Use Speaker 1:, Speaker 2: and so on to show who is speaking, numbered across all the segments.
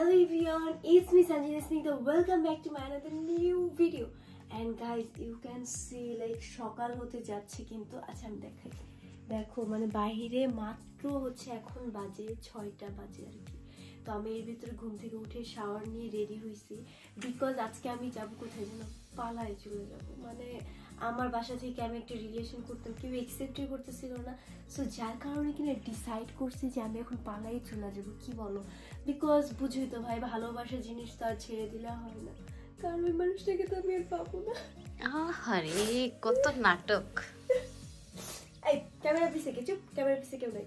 Speaker 1: Hello everyone, it's me Sanjana Snigdha. Welcome back to my another new video. And guys, you can see like সকাল হতে যাচ্ছে কিন্তু আচ্ছা আমি দেখাই দেখো মানে বাইরে মাত্র হচ্ছে এখন বাজে 6টা বাজে আর কি। তো আমি এর ভিতরে ঘুম থেকে উঠে শাওয়ার নিয়ে রেডি হইছি বিকজ আজকে আমি যাব কোথায় জানো, পালায় চলে যাব। মানে আমার বাসা থেকে আমি একটা রিলেশন করতাম, কেউ অ্যাকসেপ্টই করতেছিল না। সো যার কারণে কিনা ডিসাইড করছি যে আমি এখন পালাই চলে যাবো, কি বলো? বিকজ বুঝোই তো ভাই, ভালোবাসা জিনিস তো আর ছেড়ে দিলে হয় না, কারণ ওই মানুষটাকে তো আমি আর পাবো না।
Speaker 2: আরে কত নাটক।
Speaker 1: এই ক্যামেরা পিছে কে? চুপ, ক্যামেরা পিছে কেউ নাই।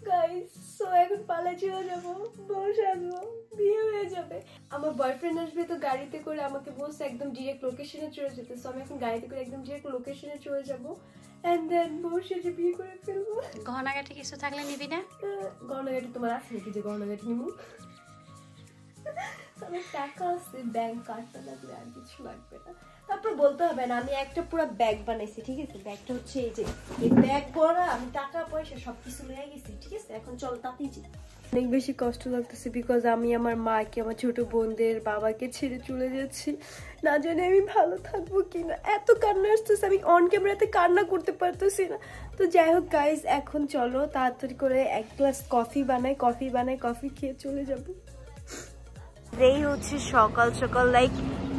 Speaker 1: গাইস সো এখন পালা চলে যাবো, বসে আসবো, বিয়ে হয়ে যাবে। আমার বয়ফ্রেন্ড আসবে তো গাড়িতে করে, আমাকে বলছে একদম ডিরেক্ট লোকেশনে চলে যেতে। সো আমি এখন গাড়িতে করে একদম ডিরেক্ট লোকেশনে চলে যাবো এন্ড দেন বসে যে বিয়ে করে ফেলবো।
Speaker 2: গহনাগাটি কিছু থাকলে নিবি না?
Speaker 1: গহনাগাটি তোমার আছে নাকি যে গহনাগাটি নিবো? আমার টাকা আছে, ব্যাংক কার্ডটা লাগবে, আর কিছু লাগবে না। তারপর বলতে হবে না, আমি একটা পুরো ব্যাগ বানাইছি, ঠিক আছে? ব্যাগটা হচ্ছে এই যে এই ব্যাগ ভরা, আমি টাকা পয়সা সবকিছু নিয়ে গেছি, ঠিক আছে? এখন চল তাতেই যাই। অনেক বেশি কষ্ট লাগতেছে বিকজ আমি আমার মাকে, আমার ছোট বোনদের, বাবাকে ছেড়ে চলে যাচ্ছি। না জানি আমি ভালো থাকবো কিনা, এত কান্না আসতেছে, আমি অন ক্যামেরাতে কান্না করতে পারতেছি না। তো যাই হোক গাইজ, এখন চলো তাড়াতাড়ি করে এক গ্লাস কফি বানাই, কফি খেয়ে চলে যাবো। এই হচ্ছে সকাল সকাল, লাইক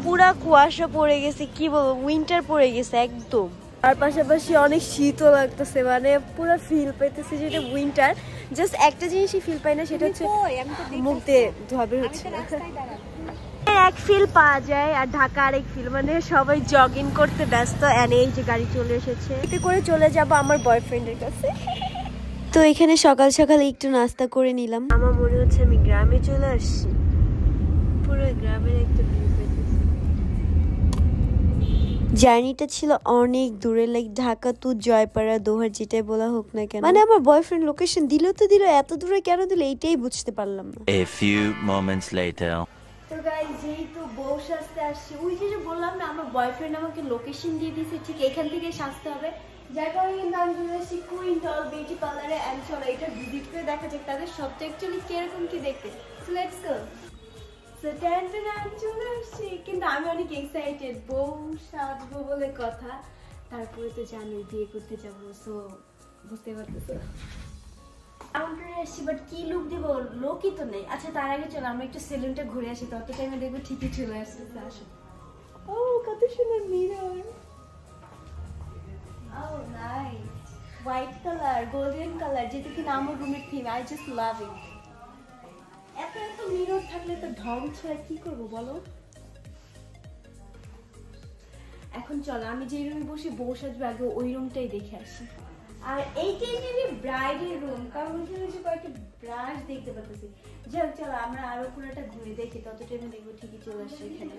Speaker 1: পুরা কুয়াশা পড়ে গেছে, কি বলবো, উইন্টার পড়ে গেছে একদম। আর পাশাপাশি অনেক শীতও লাগতেছে, মানে পুরো ফিল পাইতেছে যেটা উইন্টার। জাস্ট একটা জিনিসই ফিল পাই না, সেটা হচ্ছে মুখ দিয়ে ধোয়াবে হচ্ছে। এক ফিল পাওয়া যায় আর ঢাকা আরেক ফিল, মানে সবাই জগিং করতে ব্যস্ত। এনে এই যে গাড়ি চলে এসেছে, এতে করে চলে যাব আমার বয়ফ্রেন্ডের কাছে। তো এখানে সকাল সকাল একটু নাস্তা করে নিলাম। আমার মনে হচ্ছে আমি গ্রামে চলে আসছি, পুরো গ্রামের একটা ভিউ পেতেছি। জার্নিটা ছিল অনেক দূরে, লাইক ঢাকা টু জয়পাড়া, দোহার, যেটাই বলা হোক না কেন। মানে আমার বয়ফ্রেন্ড লোকেশন দিল তো দিল, এত দূরে কেন দিল এইটাই বুঝতে পারলাম না।
Speaker 3: A few moments later.
Speaker 1: তো গাইস, যেহেতু বউ সাজতে আসছি, ওই যে বললাম না আমার বয়ফ্রেন্ড আমাকে লোকেশন দিয়ে দিয়েছে, ঠিক এখান থেকে সাজতে হবে। যার কারণে কিন্তু আমি চলে আসছি কুইন ডল বিউটি পার্লারে। অ্যান্ড চলো এটা ভিজিট করে দেখা যাক তাদের সবটা অ্যাকচুয়ালি কিরকম কি দেখতে। So let's go. চলে আসছি, কিন্তু আমি অনেক এক্সাইটেড, বউ সাজবো বলে কথা। তারপরে তো জানি বিয়ে করতে যাবো, সো বুঝতে পারতেছো কাউন্টারে আসছি, বাট কি লুক দিব, লোকই তো নেই। আচ্ছা তার আগে চলো আমরা একটু সেলুনটা ঘুরে আসি, তত টাইমে দেখবো ঠিকই চলে আসছে। আসো। ও কত সুন্দর মিরর, ও nice, white colour, golden colour, যেটা কিনা আমার রুমের theme. I just love it. এত এত মিরর থাকলে তো ঢং ছয়, কি করবো বলো? এখন চলো আমি যে রুমে বসে বউ সাজবো, আগে ওই রুমটাই দেখে আসি। আর এইটাই মেবি ব্রাইডের রুম, কারণ ওইখানে যে কয়েকটা ব্রাশ দেখতে পাচ্ছি। যাক চলো আমরা আরো পুরোটা ঘুরে দেখি, তত টাইমে দেখবো ঠিকই চলে আসছে এখানে।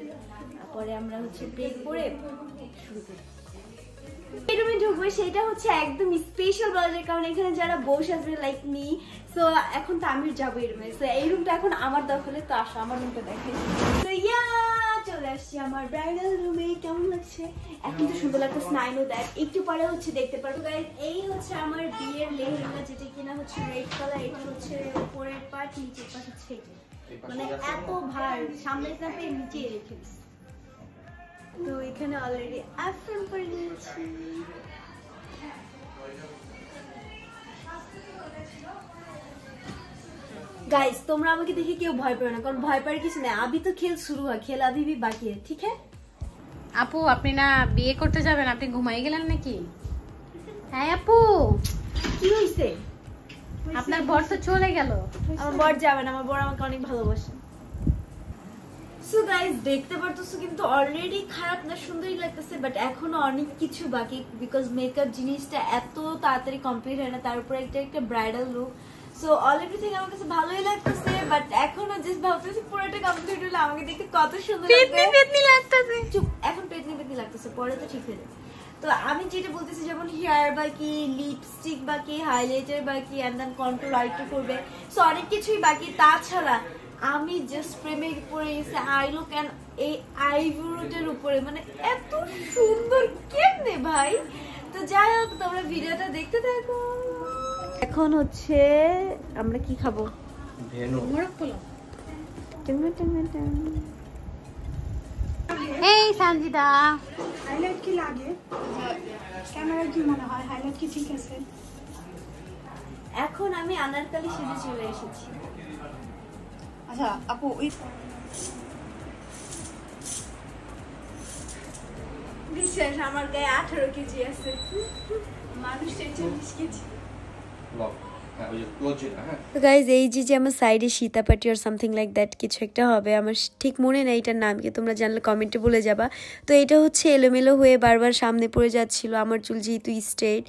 Speaker 1: তারপরে আমরা হচ্ছে প্রেস করে শুরু করি। এই রুমে ঢুকবো, সেটা হচ্ছে একদম স্পেশাল বলা যায়, কারণ এখানে যারা বউ সাজবে লাইক মি। সো এখন তো আমি যাবো এই রুমে, সো এই রুমটা এখন আমার দখলে। তো আসো আমার রুমটা দেখে। তো চলে আসছি আমার ব্রাইডাল রুমে। কেমন লাগছে? এখন তো সুন্দর লাগতেছে, নাইনো দেখ, একটু পরে হচ্ছে দেখতে পারবো। এই হচ্ছে আমার বিয়ের লেহেঙ্গা, যেটা কিনা হচ্ছে রেড কালার। এটা হচ্ছে উপরের পার্ট, নিচের পার্ট হচ্ছে মানে এত ভার, সামনে চাপে নিচে রেখে দিচ্ছি। তো এখানে অলরেডি অ্যাফ্রন করে নিয়েছি। गाइस তোমরা আমাকে দেখে কেউ ভয় পাবে না, কারণ ভয় পাওয়ার কিছু নেই। अभी तो खेल शुरू है, खेल अभी भी बाकी है, ठीक है?
Speaker 2: আপু আপনি না বিয়ে করতে যাবেন, আপনি ঘুমাই গেলেন নাকি? হ্যাঁ আপু,
Speaker 1: কি হইছে?
Speaker 2: আপনার বর তো চলে গেল।
Speaker 1: আমার বর যাবে না, আমার বর আমাকে অনেক ভালোবাসে। সো গাইস দেখতে পারতেছো কিন্তু অলরেডি খারাপ না, সুন্দরই লাগতেছে, বাট এখনো অনেক কিছু বাকি, বিকজ মেকআপ জিনিসটা এত তাড়াতাড়ি কমপ্লিট হয় না, তার উপরে একটা bridal look. So all everything আমার কাছে ভালোই লাগতেছে, বাট এখনো জাস্ট ভাবতেছি পুরোটা কমপ্লিট হলে আমাকে দেখতে কত সুন্দর লাগতেছে। চুপ, এখন পেতনি লাগতেছে, পরে তো ঠিক হয়ে যাবে। তো আমি যেটা বলতেছি, যেমন হেয়ার বাকি, লিপস্টিক বাকি, হাইলাইটার বাকি, এন্ড দেন কন্ট্রোল আইটা করবে, সো অনেক কিছুই বাকি। তাছাড়া আমি জাস্ট প্রেমে পড়ে গেছি আই লুক এন্ড এই আইব্রোটার উপরে, মানে এত সুন্দর কেমনে ভাই। তো যাই হোক তোমরা ভিডিওটা দেখতে থাকো। এখন হচ্ছে আমরা কি খাবো?
Speaker 4: ভেনু
Speaker 2: মোরগ পোলাও। এই সানজিদা,
Speaker 5: হাইলাইট কি লাগে? ক্যামেরা কি মনে হয় হাইলাইট কি ঠিক আছে?
Speaker 1: এখন আমি আনারকলি সেজে চলে এসেছি।
Speaker 5: আচ্ছা আপু ওই
Speaker 1: বিশ্বাস আমার গায়ে 18 কেজি আছে, মানুষের 40 কেজি।
Speaker 4: লক হ্যাঁ ওই যে ক্লোজ যেটা হ্যাঁ
Speaker 1: তো গাইজ এই যে আমার সাইডে সীতাপাটি আর সামথিং লাইক দ্যাট কিছু একটা হবে, আমার ঠিক মনে নেই এটার নাম কি, তোমরা জানলে কমেন্টে বলে যাবা। তো এটা হচ্ছে এলোমেলো হয়ে বারবার সামনে পড়ে যাচ্ছিল আমার চুল যেহেতু স্ট্রেট,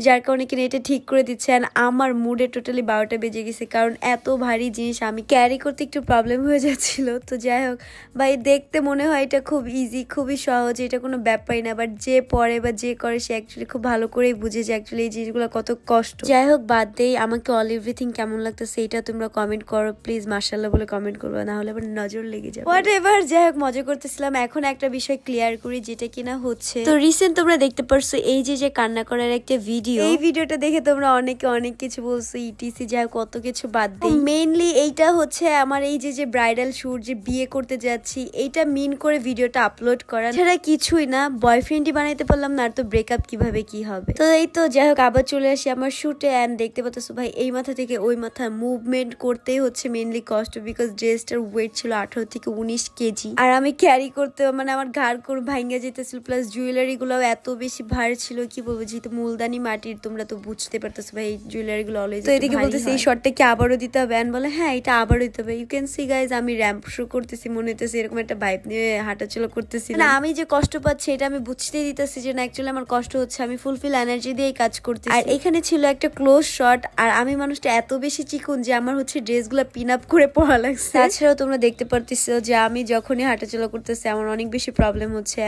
Speaker 1: যার কারণে কিনা এটা ঠিক করে দিচ্ছে। অ্যান্ড আমার মুডে টোটালি 12টা বেজে গেছে, কারণ এত ভারী জিনিস আমি ক্যারি করতে একটু প্রবলেম হয়ে যাচ্ছিল। তো যাই হোক ভাই, দেখতে মনে হয় এটা খুব ইজি, খুবই সহজ, এটা কোনো ব্যাপারই না, বাট যে পড়ে বা যে করে সে অ্যাকচুয়ালি খুব ভালো করেই বুঝে যে অ্যাকচুয়ালি এই জিনিসগুলো কত কষ্ট। যাই হোক বাদ দেই, আমাকে অল এভরিথিং কেমন লাগতেছে এটা তোমরা কমেন্ট করো প্লিজ, মাশাআল্লাহ বলে কমেন্ট করবে, না হলে আবার নজর লেগে যাবে। হোয়াট এভার, যাই হোক মজা করতেছিলাম। এখন একটা বিষয় ক্লিয়ার করি, যেটা কিনা হচ্ছে তো রিসেন্ট তোমরা দেখতে পারছো এই যে কান্না করার একটা ভিডিও, এই ভিডিওটা দেখে তোমরা অনেকে অনেক কিছু বলছো ইটিসি, যাই হোক কত কিছু বাদ দেই। মেইনলি এইটা হচ্ছে আমার এই যে ব্রাইডাল শুট, যে বিয়ে করতে যাচ্ছি, এইটা মিন করে ভিডিওটা আপলোড করা, সেটা কিছুই না, বয়ফ্রেন্ডই বানাইতে পারলাম না, আর তো ব্রেকআপ কিভাবে কি হবে। তো এই তো যাই হোক আবার চলে আসি আমার শুটে, অ্যান্ড দেখতে পাচ্ছ ভাই এই মাথা থেকে ওই মাথা মুভমেন্ট করতেই হচ্ছে মেইনলি কষ্ট, বিকজ ড্রেসটার ওয়েট ছিল 18 থেকে 19 কেজি, আর আমি ক্যারি করতে মানে আমার ঘাড় করে ভাঙ্গা যেতেছিল, প্লাস জুয়েলারি গুলো এত বেশি ভারী ছিল, কি বলবো, যেহেতু মুলদানি মাটির, তোমরা তো বুঝতে পারতেছো ভাই এই জুয়েলারি গুলো অলওয়েজ। তো এদিকে বলতেছে এই শর্টটা কি আবারও দিতে হবে, অ্যান্ড বলে হ্যাঁ এটা আবারও দিতে হবে। ইউ ক্যান সি গাইজ আমি র্যাম্প শো করতেছি, মনে হইতেছে এরকম একটা ভাইব নিয়ে হাঁটাচলা করতেছি, না আমি যে কষ্ট পাচ্ছি এটা আমি বুঝতেই দিতেছি যে না অ্যাকচুয়ালি আমার কষ্ট হচ্ছে, আমি ফুলফিল এনার্জি দিয়ে কাজ করতেছি। আর এখানে ছিল একটা ক্লোজ শট, আর আমি মানুষটা এত বেশি চিকন যে আমার হচ্ছে ড্রেসগুলো পিন আপ করে পরা লাগছে। তাছাড়াও তোমরা দেখতে পারতেছো যে আমি যখনই হাঁটাচলা করতেছি আমার অনেক বেশি প্রবলেম হচ্ছে,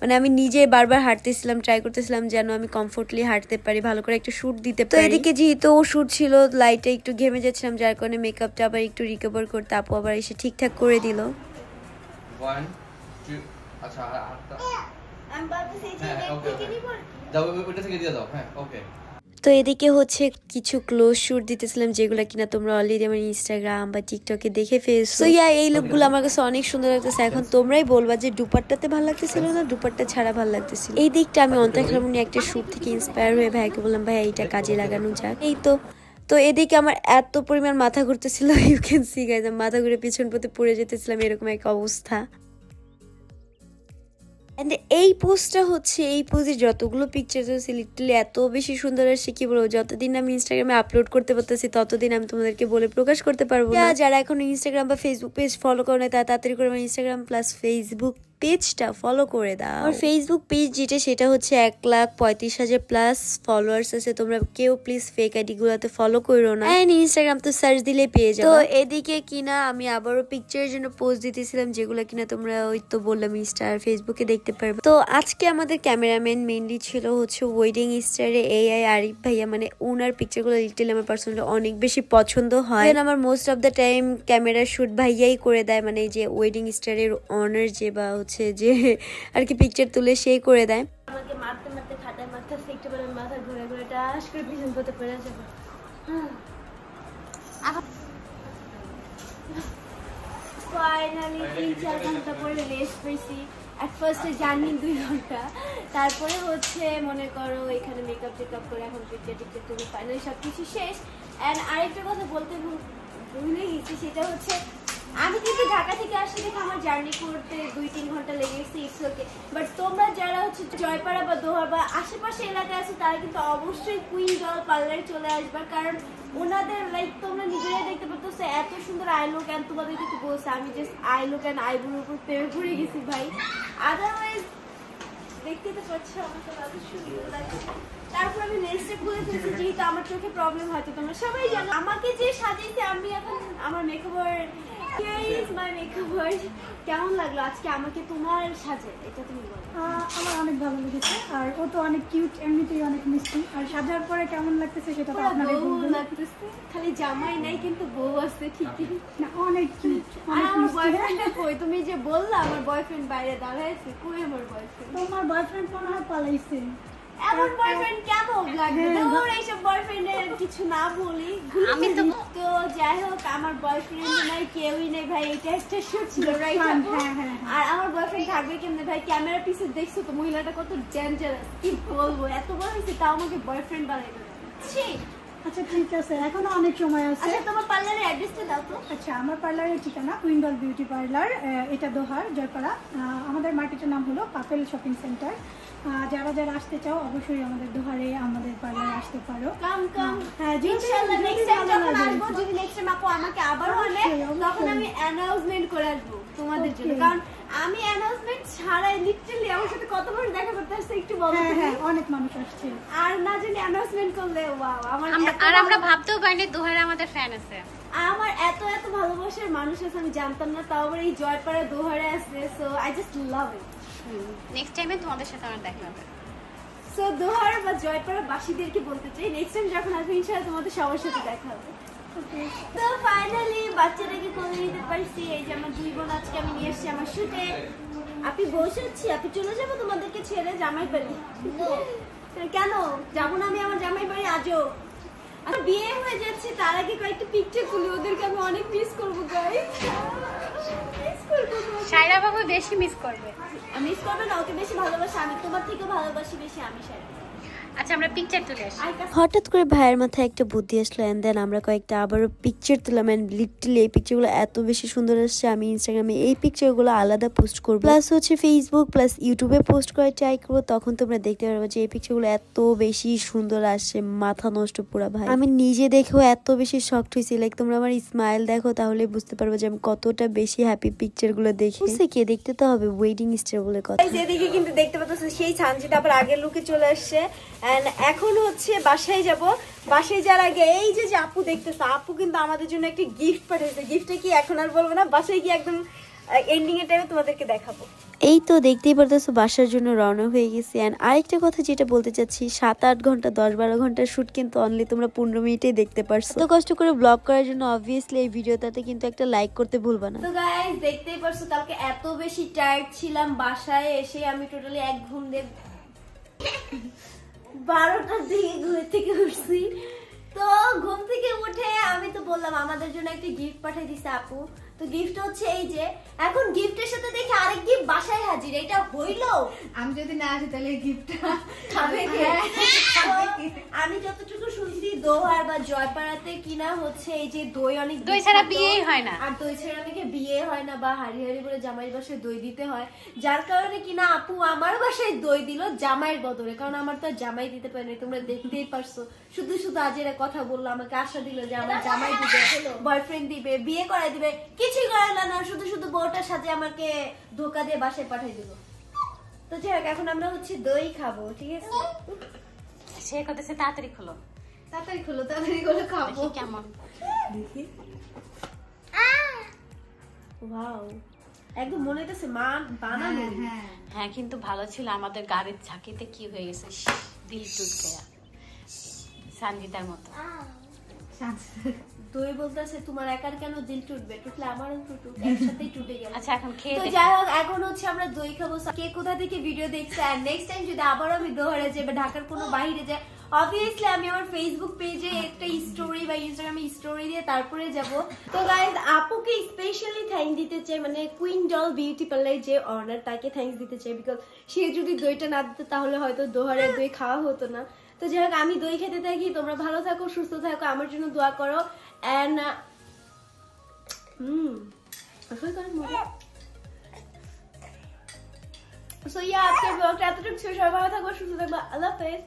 Speaker 1: মানে আমি নিজে বারবার হাঁটতেছিলাম, ট্রাই করতেছিলাম যেন আমি কমফোর্টলি হাঁটতে পারি, ভালো করে একটা শুট দিতে পারি। তো এদিকে যেহেতু ও শুট ছিল, লাইটে একটু ঘেমে যাচ্ছিলাম, যার কারণে মেকআপটা আবার একটু রিকভার করতে আপু আবার এসে ঠিকঠাক করে দিল।
Speaker 4: 1 2 আচ্ছা আটটা
Speaker 1: আমি ভাবতেছি যে
Speaker 4: যাও ওইটা থেকে দিয়ে দাও হ্যাঁ ওকে।
Speaker 1: তো এদিকে হচ্ছে কিছু ক্লোজ শুট দিতেছিলাম, যেগুলো কিনা তোমরা অলরেডি আমার ইনস্টাগ্রাম বা টিকটকে দেখে ফেলছো। এই লুকগুলো আমার কাছে অনেক সুন্দর লাগতেছে। এখন তোমরাই বলবা যে দুপাট্টাতে ভালো লাগতেছিল না দুপাট্টা ছাড়া ভালো লাগতেছিল। এই দিকটা আমি অন্তর্খামনি একটা শুট থেকে ইন্সপায়ার হয়ে ভাইকে বললাম ভাই এইটা কাজে লাগানো যাক। এই তো এদিকে আমার এত পরিমাণ মাথা ঘুরতেছিল, ইউ ক্যান সি গাইজ, মাথা ঘুরে পিছন পথে পড়ে যেতেছিলাম, এরকম একটা অবস্থা। এন্ড এই পোস্টটা হচ্ছে এই পোজে যতগুলো পিকচার আছে লিটারালি এত বেশি সুন্দর আসছে, কি বলবো, যতদিন আমি ইনস্টাগ্রামে আপলোড করতে পারতেছি ততদিন আমি তোমাদেরকে বলে প্রকাশ করতে পারবো না। যারা এখন ইনস্টাগ্রাম বা ফেসবুক পেজ ফলো করে না তারা তাড়াতাড়ি করে আমার ইনস্টাগ্রাম প্লাস ফেসবুক পেজটা ফলো করে দাও। আর ফেসবুক পেজ যেটা সেটা হচ্ছে 1,35,000 প্লাস ফলোয়ার্স আছে, তোমরা কেউ প্লিজ ফেক আইডি গুলাতে ফলো করো না। এন্ড ইনস্টাগ্রাম তো সার্চ দিলে পেয়ে যাবে। তো এদিকে কিনা আমি আবারও পিকচারের জন্য পোস্ট দিতেছিলাম, যেগুলো কিনা তোমরা ওই তো বললাম ইনস্টা আর ফেসবুকে দেখতে পারবে। তো আজকে আমাদের ক্যামেরাম্যান মেইনলি ছিল হচ্ছে ওয়েডিং স্টারে AI আরিফ ভাইয়া, মানে ওনার পিকচারগুলো লিটারালি আমার পার্সোনালি অনেক বেশি পছন্দ হয়। আমার most of the time camera shoot ভাইয়াই করে দেয়, মানে এই যে ওয়েডিং স্টারের অনার যে বা হচ্ছে যে আর কি পিকচার তুলে সেই করে দেয়। আমাকে মারতে মারতে খাটায় মারতে একটু বলে মাথা ঘুরে ঘুরে টাস করে পিছন পথে পড়ে যাবে। ফাইনালি 3-4 ঘন্টা পরে রেস্ট পেয়েছি। এট ফার্স্টে জার্নি 2 ঘন্টা, তারপরে হচ্ছে মনে করো এখানে মেকআপ টেকআপ করে এখন পিকচার টিকচার তুলে ফাইনালি সব কিছু শেষ। অ্যান্ড আরেকটা কথা বলতে ভুলে গেছি, সেটা হচ্ছে আমি কিন্তু ঢাকা থেকে আসছি দেখে আমার জার্নি করতে 2-3 ঘন্টা লেগে গেছে, ইটস ওকে। বাট তোমরা যারা হচ্ছে জয়পাড়া বা দোহার বা আশেপাশে এলাকায় আছে তারা কিন্তু অবশ্যই কুইন ডল পার্লারে চলে আসবে, কারণ ওনাদের লাইক তোমরা নিজেরাই দেখতে পাচ্ছ এত সুন্দর আই লুক। অ্যান্ড তোমাদের কিছু বলছে আমি জাস্ট আই লুক অ্যান্ড আইব্রোর উপর প্রেমে পড়ে গেছি ভাই। আদারওয়াইজ দেখতে তো পাচ্ছ আমার তো এত সুন্দর লাগছে। তারপর আমি নেক্সটে খুলে ফেলছি, যেহেতু আমার চোখে প্রবলেম হয়তো তোমরা সবাই জানো। আমাকে যে সাজিয়েছে আমি এখন আমার মেকওভার কেমন লাগলো আজকে আমাকে তোমার সাজে, এটা তুমি বলো।
Speaker 5: আমার অনেক ভালো লেগেছে, আর ও তো অনেক কিউট, এমনিতেই অনেক মিষ্টি, আর সাজার পরে কেমন লাগতেছে সেটা তো আপনাদের বলবেন।
Speaker 1: লাগতেছে খালি জামাই নাই কিন্তু বউ আছে ঠিকই
Speaker 5: না, অনেক কিউট,
Speaker 1: আর
Speaker 5: অনেক
Speaker 1: আমার
Speaker 5: মিষ্টি।
Speaker 1: বয়ফ্রেন্ড কই? তুমি যে বললা আমার বয়ফ্রেন্ড বাইরে দাঁড়ায় আছে, কই আমার বয়ফ্রেন্ড?
Speaker 5: তোমার বয়ফ্রেন্ড মনে হয় পালাইছে।
Speaker 1: এমন বয়ফ্রেন্ড কেমন লাগবে? তোর এইসব বয়ফ্রেন্ডের কিছু না বলি,
Speaker 2: আমি তো
Speaker 1: যাই হোক আমার বয়ফ্রেন্ড নাই, কেউই নেই ভাই। এটা একটা শুট ছিল, রাইট? আর আমার বয়ফ্রেন্ড থাকবে কেমনে ভাই? ক্যামেরা পিছে দেখছো তো মহিলাটা কত ডেঞ্জারাস, কি বলবো। এত বড় হয়েছে তাও আমাকে বয়ফ্রেন্ড বানাই দিল।
Speaker 5: আচ্ছা ঠিক আছে, এখনো অনেক সময় আছে।
Speaker 1: আচ্ছা তোমার পার্লারের অ্যাড্রেসটা দাও তো।
Speaker 5: আচ্ছা আমার পার্লারের ঠিকানা কুইন্ডল বিউটি পার্লার, এটা দোহার জয়পাড়া। আমাদের মার্কেটের নাম হলো পাপেল শপিং সেন্টার। যারা যারা আসতে চাও অবশ্যই আমাদের দোহারে আমাদের পার্লারে আসতে পারো।
Speaker 1: হ্যাঁ ইনশাআল্লাহ নেক্সট টাইম যখন আসবো, যদি নেক্সট টাইম আপু আমাকে আবারও আনে, তখন আমি অ্যানাউন্সমেন্ট করে আসবো তোমাদের জন্য। কারণ আমি অ্যানাউন্সমেন্ট ছাড়াই লিটারালি আমার সাথে কত মানুষ দেখা করতে আসছে একটু বলো।
Speaker 5: হ্যাঁ অনেক মানুষ আসছে।
Speaker 1: আর না জানি অ্যানাউন্সমেন্ট করলে ওয়াও,
Speaker 2: আমরা ভাবতেও পারিনি দোহারে আমাদের ফ্যান আছে।
Speaker 1: আমার এত এত ভালোবাসার মানুষ আছে আমি জানতাম না, তাও আবার এই জয়পাড়া দোহারে আছে। So I just love it.
Speaker 2: Next টাইমে তোমাদের সাথে আমার দেখা হবে।
Speaker 1: সো দোহার বা জয়পাড়া বাসীদেরকে বলতে চাই নেক্সট টাইম যখন আসবে ইনশাআল্লাহ তোমাদের সবার সাথে দেখা হবে। তো ফাইনালি বাচ্চাটাকে কোলে নিতে পারছি। এই যে আমার দুই বোন আজকে আমি নিয়ে এসেছি আমার শুটে। আপনি বসেছি, আপনি চলে যাবো তোমাদেরকে ছেড়ে জামাই বাড়ি? কেন যাবো না আমি আমার জামাই বাড়ি আজও? আর বিয়ে হয়ে যাচ্ছে তার আগে কয়েকটা পিকচার তুলি, ওদেরকে আমি অনেক মিস করবো গাইস।
Speaker 2: সায়রা বাবু বেশি মিস করবে।
Speaker 1: মিস করবে না, ওকে বেশি ভালোবাসি আমি, তোমার থেকেও ভালোবাসি বেশি আমি সায়রা।
Speaker 2: আচ্ছা আমরা পিকচার তুলে আসি।
Speaker 6: হঠাৎ করে ভাইয়ের মাথায় একটা বুদ্ধি আসলো, এন্ড দেন আমরা কয়েকটা আবারও পিকচার তুললাম। এন্ড লিটারালি এই পিকচারগুলো এত বেশি সুন্দর আসছে, আমি ইনস্টাগ্রামে এই পিকচারগুলো আলাদা পোস্ট করবো, প্লাস হচ্ছে ফেসবুক প্লাস ইউটিউবে পোস্ট করে ট্রাই করবো। তখন তোমরা দেখতে পারবে যে এই পিকচারগুলো এত বেশি সুন্দর আসছে, মাথা নষ্ট পুরা। ভাই আমি নিজে দেখেও এত বেশি শকড হয়েছি। লাইক তোমরা আমার স্মাইল দেখো তাহলে বুঝতে পারবে যে আমি কতটা বেশি হ্যাপি পিকচারগুলো দেখে। কে দেখতে তো হবে ওয়েডিং স্টার বলে কথা।
Speaker 1: যেদিকে কিন্তু দেখতে পাচ্ছ সেই ছানজিটা আবার আগের লুকে চলে আসছে। এখন হচ্ছে বাসায় যাব। বাসায় যাওয়ার আগে এই যে আপু দেখতেছে, আপু কিন্তু আমাদের জন্য একটা গিফট পাঠিয়েছে। গিফটটা কি এখন আর বলবো না, বাসায় গিয়ে একদম এন্ডিং এর টাইমে তোমাদেরকে দেখাবো।
Speaker 6: এই তো দেখতেই পারতেছো বাসার জন্য রওনা হয়ে গেছি। এন্ড আরেকটা কথা যেটা বলতে চাচ্ছি, 7-8 ঘন্টা 10-12 ঘন্টার শুট কিন্তু অনলি তোমরা 15 মিনিটেই দেখতে পারছো। তো কষ্ট করে ব্লগ করার জন্য অবভিয়াসলি এই ভিডিওটাতে কিন্তু একটা লাইক করতে ভুলবা না।
Speaker 1: তো গাইস দেখতেই পারছো কালকে এত বেশি টায়ার্ড ছিলাম, বাসায় এসে আমি টোটালি এক ঘুম দিয়ে 12টার দিকে ঘুম থেকে উঠছি। তো ঘুম থেকে উঠে আমি তো বললাম আমাদের জন্য একটা গিফট পাঠিয়ে দিছে আপু। তো গিফট হচ্ছে এই যে, এখন গিফটের সাথে দেখে আরেক গিফট বাসায় হাজির। এটা হইলো
Speaker 2: আমি যদি না আসি তাহলে গিফটটা
Speaker 1: খাবে কে? আমি যতটুকু শুনছি দোহার বা জয়পাড়াতে কিনা হচ্ছে এই যে দই অনেক
Speaker 2: দই ছাড়া বিয়েই হয় না,
Speaker 1: আর দই ছাড়া নাকি বিয়ে হয় না, বা হাড়ি হাড়ি করে জামাই বাসায় দই দিতে হয়। যার কারণে কিনা আপু আমার বাসায় দই দিল জামাইয়ের বদলে, কারণ আমার তো জামাই দিতে পারেনি। তোমরা দেখতেই পারছো, শুধু শুধু আজের কথা বললো, আমাকে আশা দিল যে আমার জামাই দিবে, বয়ফ্রেন্ড দিবে, বিয়ে করাই দিবে, কিছুই করাইলো না। শুধু শুধু বউটার সাথে আমাকে ধোকা দিয়ে বাসায় পাঠিয়ে দিল। তো যাই হোক এখন আমরা হচ্ছে দই খাবো, ঠিক আছে?
Speaker 2: সে করতেছে তাড়াতাড়ি খোলো,
Speaker 1: তাড়াতাড়ি খোলো, তাড়াতাড়ি করে খাবো।
Speaker 2: কেমন
Speaker 1: দেখি, ওয়াও একদম মনে হইতেছে মা বানানো।
Speaker 2: হ্যাঁ কিন্তু ভালো ছিল। আমাদের গাড়ির ঝাঁকিতে কি হয়ে গেছে, দিল টুট গয়া সঞ্জিতার মতো।
Speaker 1: দই বলতেছে তোমার একার কেন দিল টুটবে, টুটলে আমারও টুটুক, একসাথেই টুটে গেল।
Speaker 2: আচ্ছা এখন খেয়ে
Speaker 1: তো যাই হোক এখন হচ্ছে আমরা দই খাবো। কে কোথা থেকে ভিডিও দেখছে, আর নেক্সট টাইম যদি আবার আমি দোহারে যাই বা ঢাকার কোনো বাইরে যাই, অবভিয়াসলি আমি আমার ফেসবুক পেজে একটা স্টোরি বা ইনস্টাগ্রামে স্টোরি দিয়ে তারপরে যাব। তো গাইস আপুকে স্পেশালি থ্যাঙ্ক দিতে চাই, মানে কুইন্ডল বিউটি পার্লার যে অনার তাকে থ্যাঙ্কস দিতে চাই, বিকজ সে যদি দইটা না দিত তাহলে হয়তো দোহারের দই খাওয়া হতো না। তো যাই হোক আমি দই খেতে থাকি, তোমরা ভালো থাকো, সুস্থ থাকো, আমার জন্য দোয়া করো। এন্ড সো ইয়া আজকের ব্লগটা এতটুকু ছিল। সবাই ভালো থাকো, সুস্থ থাকবো, আল্লাহ হাফেজ।